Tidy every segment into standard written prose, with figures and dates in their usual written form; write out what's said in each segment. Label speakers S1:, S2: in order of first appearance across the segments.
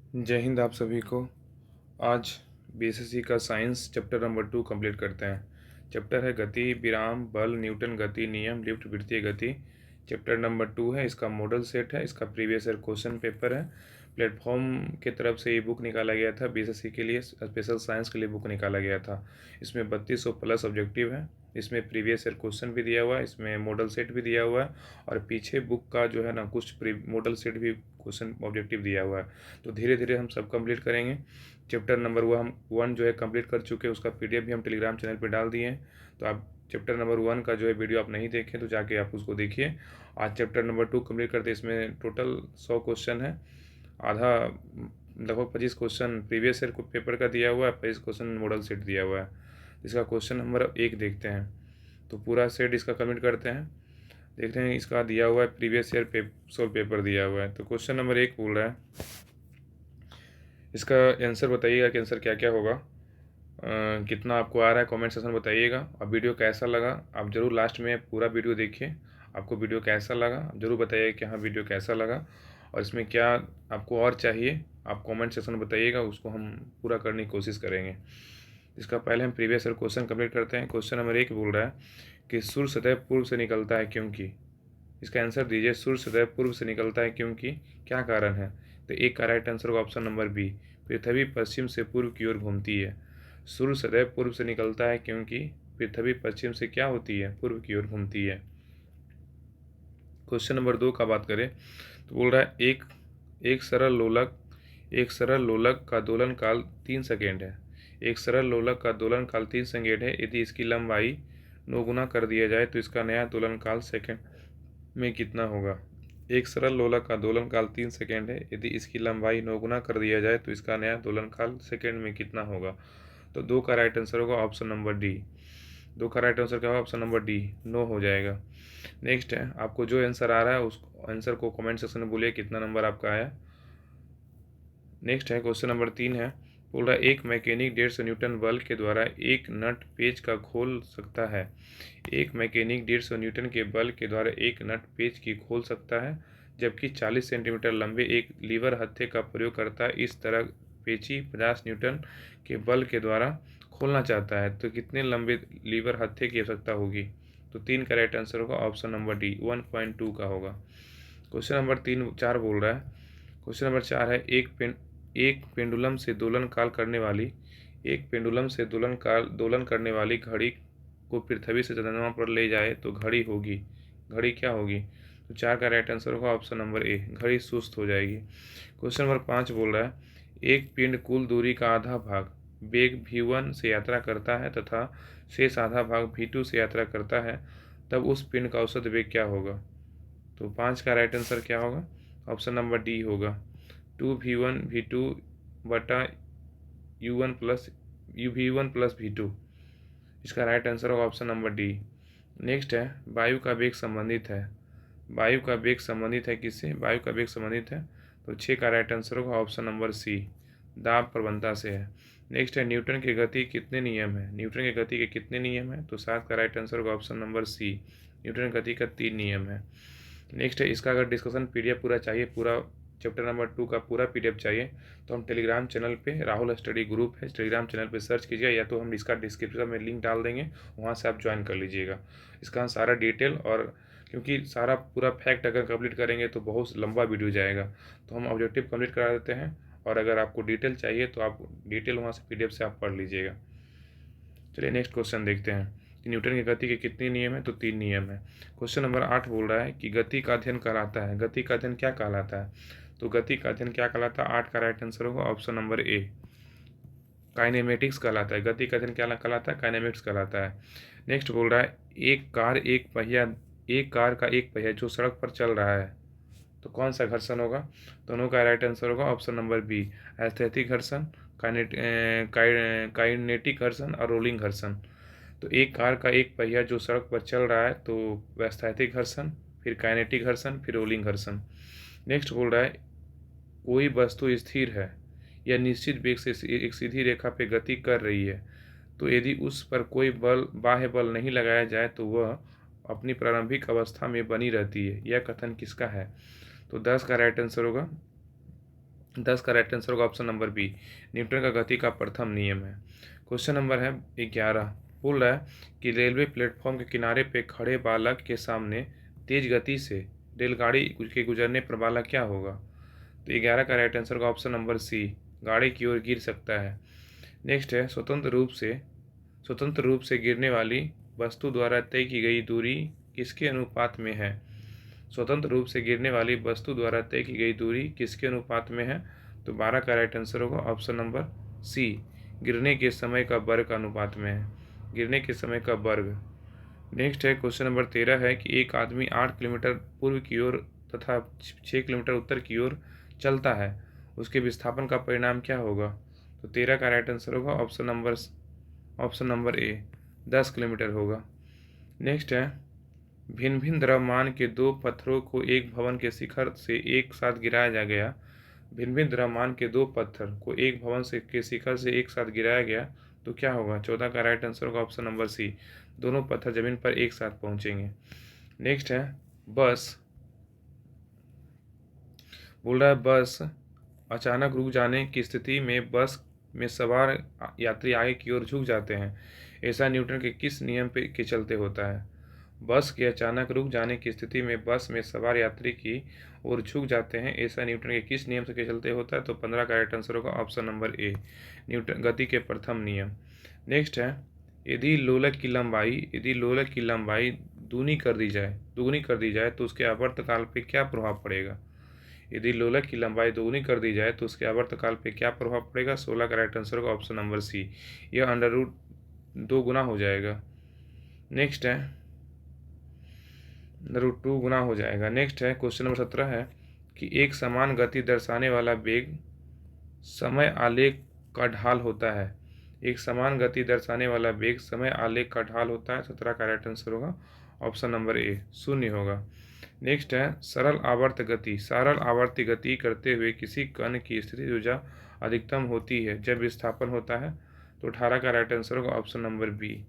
S1: जय हिंद आप सभी को। आज बीएसएससी का साइंस चैप्टर नंबर 2 कंप्लीट करते हैं। चैप्टर है गति, विराम, बल, न्यूटन गति नियम, लिफ्ट, वृत्तीय गति। चैप्टर नंबर 2 है, इसका मॉडल सेट है, इसका प्रीवियस ईयर क्वेश्चन पेपर है। प्लेटफॉर्म की तरफ से ये बुक निकाला गया था, बीएसएससी के लिए स्पेशल साइंस के लिए बुक निकाला गया था। इसमें 3200 प्लस ऑब्जेक्टिव है। इसमें प्रीवियस ईयर क्वेश्चन भी दिया हुआ है, इसमें मॉडल सेट भी दिया हुआ है और पीछे बुक का जो है ना कुछ मॉडल सेट भी क्वेश्चन ऑब्जेक्टिव दिया हुआ है। तो धीरे धीरे हम सब कंप्लीट करेंगे। चैप्टर नंबर 1 जो है कंप्लीट कर चुके हैं, उसका पीडीएफ भी हम टेलीग्राम चैनल पर डाल दिए हैं। तो आप चैप्टर नंबर 1 का जो है वीडियो आप नहीं देखें तो जाके आप उसको देखिए। आज चैप्टर नंबर 2 कंप्लीट करते हैं। इसमें टोटल 100 क्वेश्चन है। आधा लगभग 25 क्वेश्चन प्रीवियस ईयर पेपर का दिया हुआ है, 25 क्वेश्चन मॉडल सेट दिया हुआ है। इसका क्वेश्चन नंबर 1 देखते हैं। तो पूरा सेट इसका कंप्लीट करते हैं। देखते हैं इसका दिया हुआ है प्रीवियस ईयर सोल्व पेपर दिया हुआ है। तो क्वेश्चन नंबर 1 बोल रहा है, इसका आंसर बताइएगा कि आंसर क्या क्या होगा। कितना आपको आ रहा है कमेंट सेक्शन बताइएगा। और वीडियो कैसा लगा आप ज़रूर लास्ट में पूरा वीडियो देखिए। आपको वीडियो कैसा लगा ज़रूर बताइए कि हाँ वीडियो कैसा लगा और इसमें क्या आपको और चाहिए आप कमेंट सेक्शन में बताइएगा, उसको हम पूरा करने की कोशिश करेंगे। इसका पहले हम प्रीवियस ईयर क्वेश्चन कंप्लीट करते हैं। क्वेश्चन नंबर 1 बोल रहा है कि सूर्य सदैव पूर्व से निकलता है क्योंकि। इसका आंसर दीजिए। सूर्य सदैव पूर्व से निकलता है क्योंकि क्या कारण है। तो एक का राइट आंसर होगा ऑप्शन नंबर बी, पृथ्वी पश्चिम से पूर्व की ओर घूमती है। सूर्य सदैव पूर्व से निकलता है क्योंकि पृथ्वी पश्चिम से क्या होती है, पूर्व की ओर घूमती है। क्वेश्चन नंबर 2 का बात करें तो बोल रहा है एक सरल लोलक का दोलन काल 3 सेकेंड है। एक सरल लोलक का दोलन काल 3 सेकेंड है। यदि इसकी लंबाई 9 गुना कर दिया जाए तो इसका नया दोलन काल सेकेंड में कितना होगा। एक सरल लोलक का दोलन काल 3 सेकेंड है। यदि इसकी लंबाई 9 गुना कर दिया जाए तो इसका नया दोलन काल सेकेंड में कितना होगा। तो 2 का राइट आंसर होगा ऑप्शन नंबर डी। 2 का राइट आंसर क्या होगा, ऑप्शन नंबर डी 9 हो जाएगा। नेक्स्ट है, आपको जो आंसर आ रहा है उस आंसर को कमेंट सेक्शन में बोलिए कितना नंबर आपका आया। नेक्स्ट है क्वेश्चन नंबर 3 है, बोल रहा है एक मैकेनिक 150 न्यूटन बल के द्वारा एक नट पेच का खोल सकता है। एक मैकेनिक 150 न्यूटन के बल के द्वारा एक नट पेच की खोल सकता है, जबकि 40 सेंटीमीटर लंबे एक लीवर हत्थे का प्रयोग करता है। इस तरह पेची 50 न्यूटन के बल के द्वारा खोलना चाहता है, तो कितने लंबे लीवर हत्थे की आवश्यकता होगी। तो 3 का राइट आंसर होगा ऑप्शन नंबर डी 1.2 का होगा। क्वेश्चन नंबर 4 बोल रहा है, क्वेश्चन नंबर 4 है एक पेंडुलम से दोलन काल करने वाली दोलन करने वाली घड़ी को पृथ्वी से चंद्रमा पर ले जाए तो घड़ी क्या होगी। तो 4 का राइट आंसर होगा ऑप्शन नंबर ए, घड़ी सुस्त हो जाएगी। क्वेश्चन नंबर 5 बोल रहा है एक पिंड कुल दूरी का आधा भाग वेग v1 से यात्रा करता है तथा शेष आधा भाग v2 से यात्रा करता है, तब उस पिंड का औसत वेग क्या होगा। तो 5 का राइट आंसर क्या होगा, ऑप्शन नंबर डी होगा 2v1 v2 बटा v1 प्लस v2। इसका राइट आंसर होगा ऑप्शन नंबर डी। नेक्स्ट है वायु का वेग संबंधित है। वायु का वेग संबंधित है किससे, वायु का वेग संबंधित है तो 6 का राइट आंसर होगा ऑप्शन नंबर सी, दाब प्रवणता से है। नेक्स्ट है न्यूटन की गति कितने नियम है। न्यूटन की गति के कितने नियम है, तो 7 का राइट आंसर होगा ऑप्शन नंबर सी, न्यूटन गति का 3 नियम है। नेक्स्ट है इसका अगर डिस्कशन पीडीएफ पूरा चाहिए, पूरा चैप्टर नंबर 2 का पूरा पीडीएफ चाहिए तो हम टेलीग्राम चैनल पे राहुल स्टडी ग्रुप है, टेलीग्राम चैनल पे सर्च कीजिए या तो हम इसका डिस्क्रिप्शन में लिंक डाल देंगे, वहाँ से आप ज्वाइन कर लीजिएगा। इसका सारा डिटेल और क्योंकि सारा पूरा फैक्ट अगर कंप्लीट करेंगे तो बहुत लंबा वीडियो जाएगा, तो हम ऑब्जेक्टिव कंप्लीट करा देते हैं और अगर आपको डिटेल चाहिए तो आप डिटेल वहाँ से पीडीएफ से आप पढ़ लीजिएगा। चलिए नेक्स्ट क्वेश्चन देखते हैं कि न्यूटन की गति के कितने नियम है, तो 3 नियम है। क्वेश्चन नंबर 8 बोल रहा है कि गति का अध्ययन कहलाता है। गति का अध्ययन क्या कहलाता है, तो गति का अध्ययन क्या कहलाता है, 8 का राइट आंसर होगा ऑप्शन नंबर ए, काइनेमेटिक्स कहलाता है। गति का अध्ययन क्या कहलाता है, काइनेमेटिक्स कहलाता है। नेक्स्ट बोल रहा है एक कार का एक पहिया जो सड़क पर चल रहा है तो कौन सा घर्षण होगा। दोनों का राइट आंसर होगा ऑप्शन नंबर बी, एस्थेटिक घर्षण, काइनेटिक घर्षण और रोलिंग घर्षण। तो एक कार का एक पहिया जो सड़क पर चल रहा है तो वह स्थैतिक घर्षण, फिर काइनेटिक घर्षण, फिर रोलिंग घर्षण। नेक्स्ट बोल रहा है कोई वस्तु स्थिर है या निश्चित वेग से एक सीधी रेखा पे गति कर रही है, तो यदि उस पर कोई बाह्य बल नहीं लगाया जाए तो वह अपनी प्रारंभिक अवस्था में बनी रहती है। यह कथन किसका है, तो 10 का राइट आंसर होगा 10 का राइट आंसर होगा ऑप्शन नंबर बी, न्यूटन का गति का प्रथम नियम है। क्वेश्चन नंबर है 11, बोल रहा है कि रेलवे प्लेटफॉर्म के किनारे पे खड़े बालक के सामने तेज गति से रेलगाड़ी के गुजरने पर बालक क्या होगा? तो 11 का राइट आंसर होगा ऑप्शन नंबर सी, गाड़ी की ओर गिर सकता है। नेक्स्ट है स्वतंत्र रूप से गिरने वाली वस्तु द्वारा तय की गई दूरी किसके अनुपात में है? स्वतंत्र रूप से गिरने वाली वस्तु द्वारा तय की गई दूरी किसके अनुपात में है? तो 12 का राइट आंसर होगा ऑप्शन नंबर सी, गिरने के समय का वर्ग अनुपात में है, गिरने के समय का वर्ग। नेक्स्ट है क्वेश्चन नंबर 13 है कि एक आदमी 8 किलोमीटर पूर्व की ओर तथा 6 किलोमीटर उत्तर की ओर चलता है, उसके विस्थापन का परिणाम क्या होगा? तो 13 का राइट आंसर होगा ऑप्शन नंबर ए, 10 किलोमीटर होगा। नेक्स्ट है भिन्न भिन्न द्रव्यमान के दो पत्थरों को एक भवन के शिखर से एक साथ गिराया गया। भिन्न भिन्न द्रव्यमान के दो पत्थर को एक भवन के शिखर से एक साथ गिराया गया तो क्या होगा? 14 का राइट आंसर होगा ऑप्शन नंबर सी, दोनों पत्थर जमीन पर एक साथ पहुंचेंगे। नेक्स्ट है बस, बोल रहा है बस अचानक रुक जाने की स्थिति में बस में सवार यात्री आगे की ओर झुक जाते हैं, ऐसा न्यूटन के किस नियम के चलते होता है? बस के अचानक रुक जाने की स्थिति में बस में सवार यात्री की ओर झुक जाते हैं, ऐसा न्यूटन के किस नियम से के चलते होता है? तो 15 का राइट आंसर होगा ऑप्शन नंबर ए, न्यूटन गति के प्रथम नियम। नेक्स्ट है यदि लोलक की लंबाई दुगुनी कर दी जाए तो उसके आवर्तकाल पे क्या प्रभाव पड़ेगा? यदि लोलक की लंबाई दोगुनी कर दी जाए तो उसके आवर्तकाल पे क्या प्रभाव पड़ेगा? 16 का राइट आंसर होगा ऑप्शन नंबर सी, यह √2 गुना हो जाएगा। नेक्स्ट है √2 गुना हो जाएगा। नेक्स्ट है क्वेश्चन नंबर 17 है कि एक समान गति दर्शाने वाला वेग समय आलेख का ढाल होता है। एक समान गति दर्शाने वाला वेग समय आलेख का ढाल होता है। 17 का राइट आंसर होगा ऑप्शन नंबर ए, 0 होगा। नेक्स्ट है सरल आवर्ती गति करते हुए किसी कण की स्थिति ऊर्जा अधिकतम होती है जब विस्थापन होता है। तो 18 का राइट आंसर होगा ऑप्शन नंबर बी,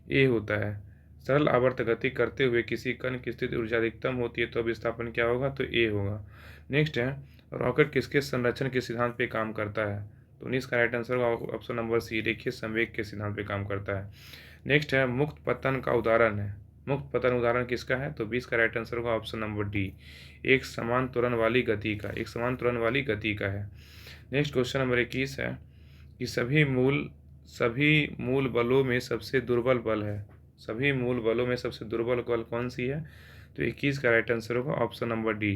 S1: ए होता है। सरल आवर्त गति करते हुए किसी कण की स्थिति ऊर्जा अधिकतम होती है तो विस्थापन क्या होगा? तो ए होगा। नेक्स्ट है रॉकेट किसके संरक्षण के सिद्धांत पे काम करता है? तो 19 का राइट आंसर होगा ऑप्शन नंबर सी, रेखीय संवेग के सिद्धांत पे काम करता है। नेक्स्ट है मुक्त पतन उदाहरण किसका है? तो 20 का राइट आंसर होगा ऑप्शन नंबर डी, एक समान त्वरण वाली गति का है। नेक्स्ट क्वेश्चन नंबर 21 है कि सभी मूल बलों में सबसे दुर्बल बल कौन सी है? तो 21 का राइट आंसर होगा ऑप्शन नंबर डी,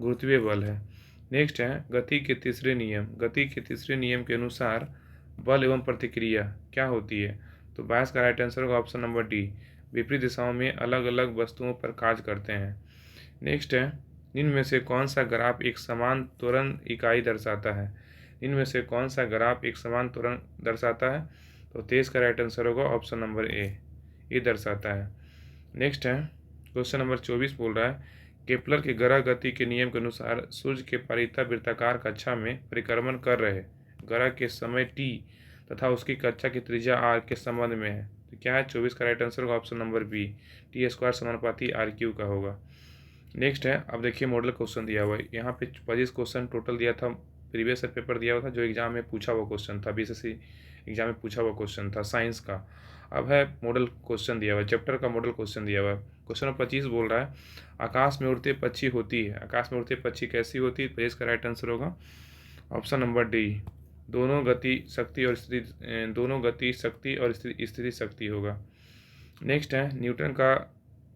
S1: गुरुत्वीय बल है। नेक्स्ट है गति के तीसरे नियम के अनुसार बल एवं प्रतिक्रिया क्या होती है? तो 22 का राइट आंसर होगा ऑप्शन नंबर डी, विपरीत दिशाओं में अलग अलग वस्तुओं पर कार्य करते हैं। नेक्स्ट है इनमें से कौन सा ग्राफ एक समान त्वरण इकाई दर्शाता है? तो 23 का राइट आंसर होगा ऑप्शन नंबर ए, ये दर्शाता है। नेक्स्ट है क्वेश्चन नंबर 24 बोल रहा है केपलर के ग्रह गति के नियम के अनुसार सूर्य के परितः वृत्ताकार कक्षा में परिक्रमण कर रहे ग्रह के समय t तथा उसकी कक्षा की त्रिज्या r के संबंध में है। तो क्या है? 24 का राइट आंसर होगा ऑप्शन नंबर बी, t² समानुपाती r³ का होगा। नेक्स्ट है अब देखिए मॉडल क्वेश्चन दिया हुआ है, यहाँ पे 25 क्वेश्चन टोटल दिया था, प्रीवियस पेपर दिया हुआ था जो एग्जाम में पूछा हुआ क्वेश्चन था, BSSC एग्जाम में पूछा हुआ क्वेश्चन था साइंस का। अब है मॉडल क्वेश्चन दिया हुआ है, चैप्टर का मॉडल क्वेश्चन दिया हुआ है। क्वेश्चन नंबर 25 बोल रहा है आकाश में उड़ते पक्षी कैसी होती है? 25 का राइट आंसर होगा ऑप्शन नंबर डी, दोनों गति शक्ति और स्थिति शक्ति होगा। नेक्स्ट है न्यूटन का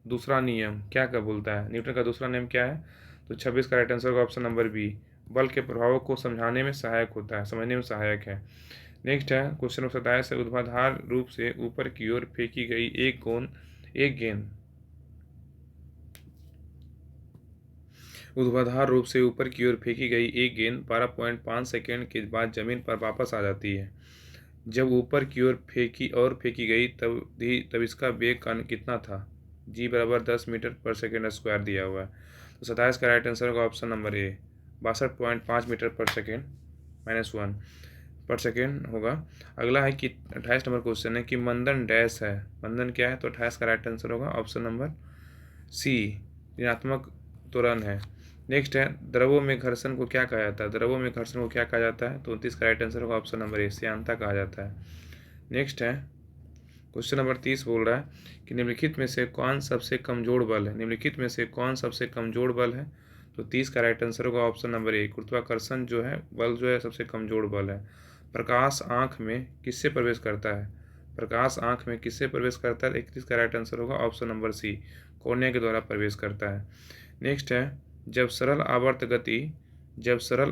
S1: दूसरा नियम क्या बोलता है? न्यूटन का दूसरा नियम क्या है? तो 26 का राइट आंसर होगा ऑप्शन नंबर बी, बल के प्रभावों को समझने में सहायक है। नेक्स्ट है क्वेश्चन नंबर 27 है ऊर्ध्वाधर रूप से ऊपर की ओर फेंकी गई एक गेंद 12.5 सेकंड के बाद जमीन पर वापस आ जाती है। जब ऊपर की ओर फेंकी गई तब इसका वेग कितना था? g = 10 मीटर पर सेकेंड स्क्वायर दिया हुआ है। तो 27 का राइट आंसर होगा ऑप्शन नंबर ए, 62.5 मीटर पर सेकेंड -1 पर सेकेंड होगा। अगला है कि 28 नंबर क्वेश्चन है कि मंदन डैश है, मंदन क्या है? तो 28 का राइट आंसर होगा ऑप्शन नंबर सी, ऋणात्मक त्वरण है। नेक्स्ट है द्रवों में घर्षण को क्या कहा जाता है, द्रवों में घर्षण को क्या कहा जाता है, तो 29 का राइट आंसर होगा ऑप्शन नंबर ए, श्यानता कहा जाता है। नेक्स्ट है क्वेश्चन नंबर 30 बोल रहा है कि निम्नलिखित में से कौन सबसे कमजोर बल है, निम्नलिखित में से कौन सबसे कमजोर बल है, तो 30 का राइट आंसर होगा ऑप्शन नंबर ए, गुरुत्वाकर्षण जो है बल जो है सबसे कमजोर बल है। प्रकाश आँख में किससे प्रवेश करता है, प्रकाश आँख में किससे प्रवेश करता है, 31 का राइट आंसर होगा ऑप्शन नंबर सी, कॉर्निया के द्वारा प्रवेश करता है। नेक्स्ट है जब सरल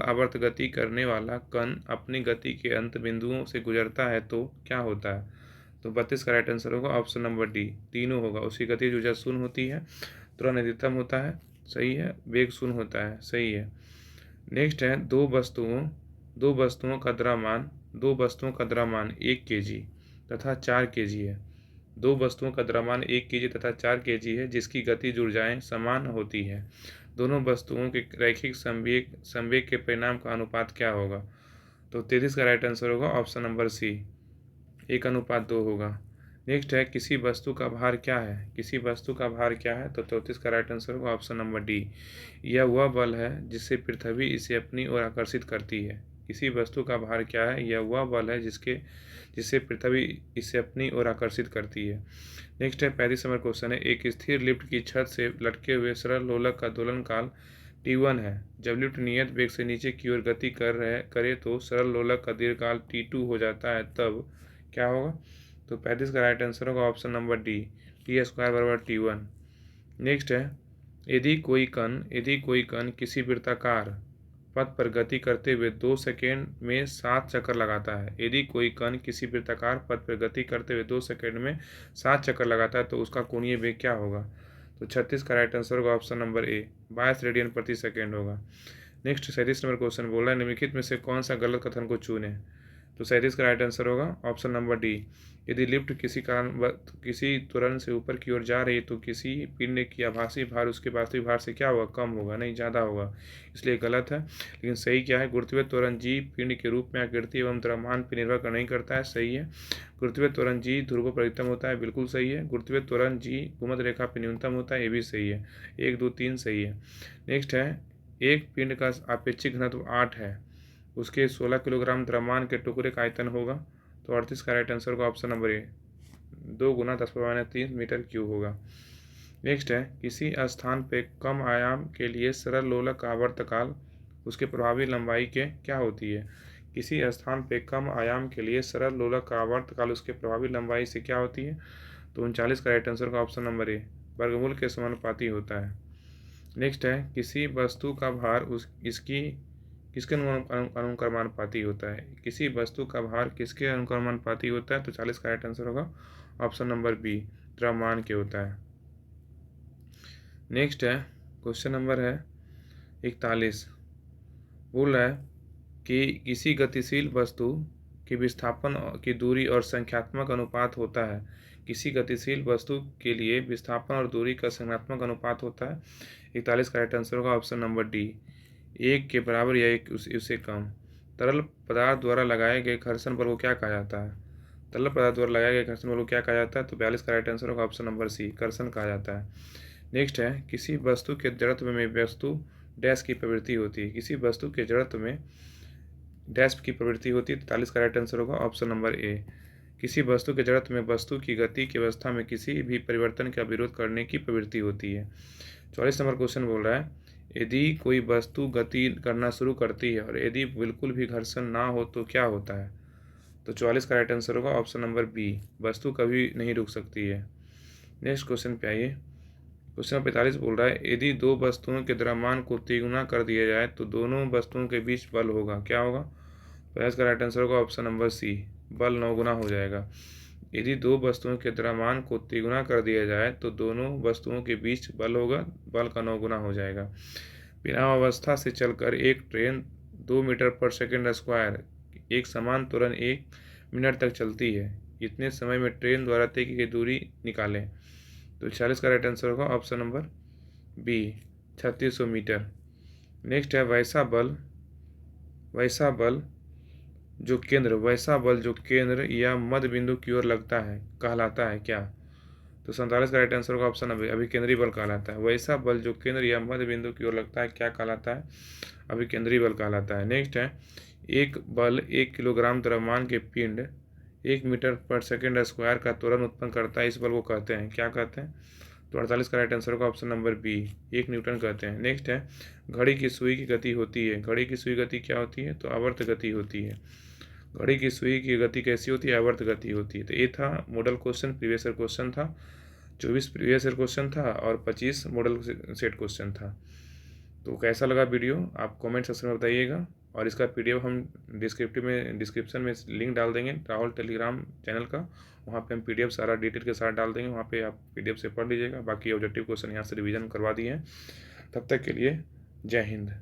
S1: आवर्त गति करने वाला कण अपनी गति के अंत बिंदुओं से गुजरता है तो क्या होता है, तो 32 का राइट आंसर होगा ऑप्शन नंबर डी, तीनों होगा। उसकी गति ऊर्जा शून्य होती है, त्वरण अधिकतम होता है, सही है, वेग शून्य होता है, सही है। नेक्स्ट है दो वस्तुओं का द्रव्यमान 1 kg तथा 4 kg है। दो वस्तुओं का द्रव्यमान 1 kg तथा 4 kg है जिसकी गतिज ऊर्जाएं समान होती है। दोनों वस्तुओं के रैखिक संवेग के परिणाम का अनुपात क्या होगा, तो 33 का राइट आंसर होगा ऑप्शन नंबर सी, 1:2 होगा। नेक्स्ट है किसी वस्तु का भार क्या है, किसी वस्तु का भार क्या है, तो 34 का राइट आंसर होगा ऑप्शन नंबर डी, यह वह बल है जिससे पृथ्वी इसे अपनी ओर आकर्षित करती है। किसी वस्तु का भार क्या है, यह वह बल है जिससे पृथ्वी इसे अपनी ओर आकर्षित करती है। नेक्स्ट है 35 नंबर क्वेश्चन है एक स्थिर लिफ्ट की छत से लटके हुए सरल लोलक का दोलन काल T1 है। जब लिफ्ट नियत वेग से नीचे की ओर गति करे तो सरल लोलक का दीर्घकाल T2 हो जाता है, तब क्या होगा, तो 35 का राइट आंसर होगा option number D, T² = T1। Next है यदि कोई कण किसी वृत्ताकार पथ पर गति करते हुए 2 सेकेंड में 7 चक्कर लगाता है, यदि कोई कण किसी वृत्ताकार पथ पर गति करते हुए 2 सेकेंड में 7 चक्कर लगाता है तो उसका कोणीय वेग क्या होगा, तो 36 का राइट आंसर होगा ऑप्शन नंबर ए, 22 रेडियन प्रति सेकेंड होगा। नेक्स्ट 37 नंबर क्वेश्चन बोल रहा है निम्नलिखित में से कौन सा गलत कथन को चुने, तो 37 का राइट आंसर होगा ऑप्शन नंबर डी, यदि लिफ्ट किसी त्वरण से ऊपर की ओर जा रही है तो किसी पिंड की आभासी भार उसके वास्तविक भार से क्या होगा, कम होगा, नहीं ज़्यादा होगा, इसलिए गलत है। लेकिन सही क्या है, गुरुत्वीय त्वरण जी पिंड के रूप में आकृति एवं द्रव्यमान पर निर्भर नहीं करता है, सही है। गुरुत्वीय त्वरण जी ध्रुव पर अधिकतम होता है, बिल्कुल सही है। गुरुत्वीय त्वरण जी भूमध्य रेखा पर न्यूनतम होता है, ये भी सही है, 1 2 3 सही है। नेक्स्ट है एक पिंड का आपेक्षिक घनत्व 8 है, उसके 16 किलोग्राम द्रव्यमान के टुकड़े का आयतन होगा, तो 38 का राइट आंसर होगा option number A, 2 × 10⁻³ metre cube होगा। नेक्स्ट है किसी स्थान पे कम आयाम के लिए सरल लोलक का आवर्तकाल उसके प्रभावी लंबाई के क्या होती है, किसी स्थान पे कम आयाम के लिए सरल लोलक का आवर्तकाल उसके प्रभावी लंबाई से क्या होती है, तो 39 का राइट आंसर का ऑप्शन नंबर ए, वर्गमूल के समानुपाती होता है। नेक्स्ट है किसी वस्तु का भार किसके अनुक्रमानुपाती होता है, किसी वस्तु का भार किसके अनुक्रमानुपाती होता है, तो 40 का राइट आंसर होगा ऑप्शन नंबर बी, द्रव्यमान के होता है। नेक्स्ट है क्वेश्चन नंबर है 41, बोल रहा है कि किसी गतिशील वस्तु की विस्थापन की दूरी और संख्यात्मक अनुपात होता है, किसी गतिशील वस्तु के लिए विस्थापन और दूरी का संख्यात्मक अनुपात होता है, 41 का राइट आंसर होगा ऑप्शन नंबर डी, 1 के बराबर या 1 उससे कम। तरल पदार्थ द्वारा लगाए गए घर्षण बल को क्या कहा जाता है, तरल पदार्थ द्वारा लगाए गए घर्षण बल को क्या कहा जाता है, तो 42 का राइट आंसर होगा ऑप्शन नंबर सी, कर्षण कहा जाता है। नेक्स्ट है किसी वस्तु के जड़त्व में वस्तु डैश की प्रवृत्ति होती है, किसी वस्तु के जड़त्व में डैश की प्रवृत्ति होती है, 43 का राइट आंसर होगा ऑप्शन नंबर ए, किसी वस्तु के जड़त्व में वस्तु की गति की अवस्था में किसी भी परिवर्तन का विरोध करने की प्रवृत्ति होती है। 44 नंबर क्वेश्चन बोल रहा है यदि कोई वस्तु गति करना शुरू करती है और यदि बिल्कुल भी घर्षण ना हो तो क्या होता है, तो 44 का राइट आंसर होगा ऑप्शन नंबर बी, वस्तु कभी नहीं रुक सकती है। नेक्स्ट क्वेश्चन पे आइए, क्वेश्चन 45 बोल रहा है यदि दो वस्तुओं के द्रव्यमान को तिगुना कर दिया जाए तो दोनों वस्तुओं के बीच बल होगा, क्या होगा, तो इसका राइट आंसर होगा ऑप्शन नंबर सी, बल 9 गुना हो जाएगा। यदि दो वस्तुओं के द्रव्यमान को तिगुना कर दिया जाए तो दोनों वस्तुओं के बीच बल होगा, बल का 9 गुना हो जाएगा। विरामावस्था से चलकर एक ट्रेन 2 मीटर पर सेकेंड स्क्वायर एक समान त्वरण 1 मिनट तक चलती है, इतने समय में ट्रेन द्वारा तय की गई दूरी निकालें, तो 40 का राइट आंसर होगा option number B, 3600 metre. Next है वैसा बल जो केंद्र या मध्य बिंदु की ओर लगता है कहलाता है क्या, तो 47 का राइट आंसर होगा ऑप्शन अभिकेंद्री बल कहलाता है। वैसा बल जो केंद्र या मध्य बिंदु की ओर लगता है क्या कहलाता है? अभिकेंद्री बल कहलाता है। नेक्स्ट है, एक बल 1 किलोग्राम द्रव्यमान के पिंड 1 मीटर पर सेकेंड स्क्वायर का त्वरण उत्पन्न करता है, इस बल को कहते हैं, क्या कहते हैं? तो 48 का राइट आंसर होगा ऑप्शन नंबर बी, 1 न्यूटन कहते हैं। नेक्स्ट है, घड़ी की सुई की गति होती है, घड़ी की सुई गति क्या होती है? तो आवर्त गति होती है। घड़ी की सुई की गति कैसी होती है? आवर्त गति होती है। तो ये था model question, previous year question था, 24 प्रीवियस ईयर क्वेश्चन था और 25 मॉडल सेट क्वेश्चन था। तो कैसा लगा वीडियो आप कमेंट सेक्शन में बताइएगा, और इसका पीडीएफ हम डिस्क्रिप्शन में लिंक डाल देंगे राहुल टेलीग्राम चैनल का, वहाँ पे हम पीडीएफ सारा डिटेल के साथ डाल देंगे, वहाँ पे आप पीडीएफ से पढ़ लीजिएगा। बाकी ऑब्जेक्टिव क्वेश्चन यहाँ से रिवीजन करवा दिए हैं। तब तक के लिए जय हिंद।